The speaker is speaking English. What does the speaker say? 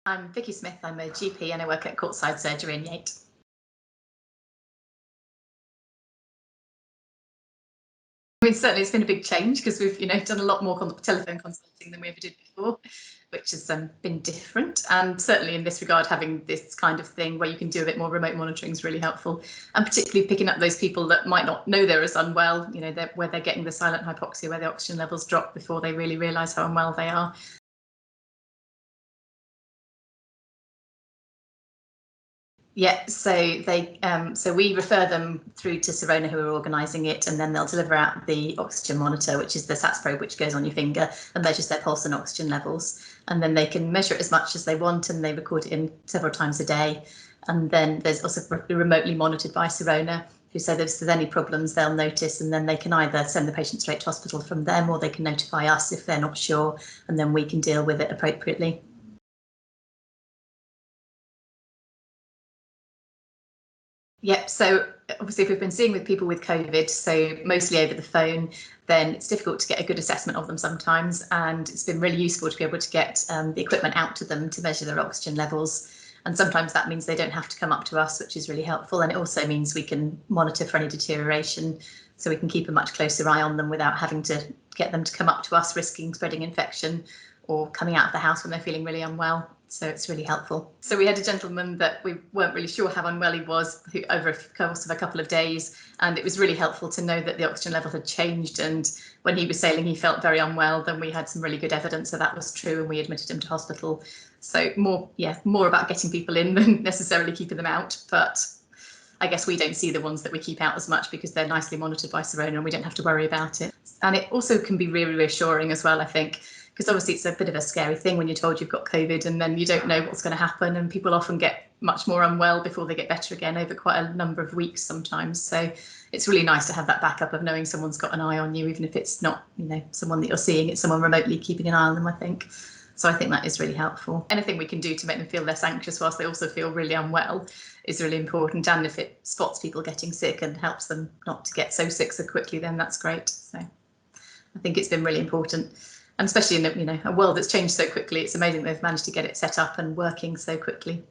I'm Vicky Smith, I'm a GP and I work at Courtside Surgery in Yate. I mean, certainly it's been a big change because we've, done a lot more telephone consulting than we ever did before, which has been different. And certainly in this regard, having this kind of thing where you can do a bit more remote monitoring is really helpful. And particularly picking up those people that might not know they're as unwell, where they're getting the silent hypoxia, where the oxygen levels drop before they really realise how unwell they are. Yeah, so we refer them through to Sirona, who are organising it, and then they'll deliver out the oxygen monitor, which is the SATS probe, which goes on your finger and measures their pulse and oxygen levels. And then they can measure it as much as they want, and they record it in several times a day. And then there's also remotely monitored by Sirona, who say if there's any problems, they'll notice, and then they can either send the patient straight to hospital from them, or they can notify us if they're not sure, and then we can deal with it appropriately. Yep, so obviously if we've been seeing with people with COVID, so mostly over the phone, then it's difficult to get a good assessment of them sometimes, and it's been really useful to be able to get the equipment out to them to measure their oxygen levels. And sometimes that means they don't have to come up to us, which is really helpful, and it also means we can monitor for any deterioration, so we can keep a much closer eye on them without having to get them to come up to us, risking spreading infection or coming out of the house when they're feeling really unwell. So it's really helpful. So we had a gentleman that we weren't really sure how unwell he was over a course of a couple of days, and it was really helpful to know that the oxygen level had changed, and when he was sailing he felt very unwell. Then we had some really good evidence that that was true, and we admitted him to hospital. So more about getting people in than necessarily keeping them out, but I guess we don't see the ones that we keep out as much because they're nicely monitored by Sirona and we don't have to worry about it. And it also can be really reassuring as well, I think, because obviously it's a bit of a scary thing when you're told you've got COVID and then you don't know what's going to happen, and people often get much more unwell before they get better again over quite a number of weeks sometimes. So it's really nice to have that backup of knowing someone's got an eye on you, even if it's not, someone that you're seeing, it's someone remotely keeping an eye on them, I think. So I think that is really helpful. Anything we can do to make them feel less anxious whilst they also feel really unwell is really important. And if it spots people getting sick and helps them not to get so sick so quickly, then that's great. So I think it's been really important. And especially in a world that's changed so quickly, it's amazing they've managed to get it set up and working so quickly.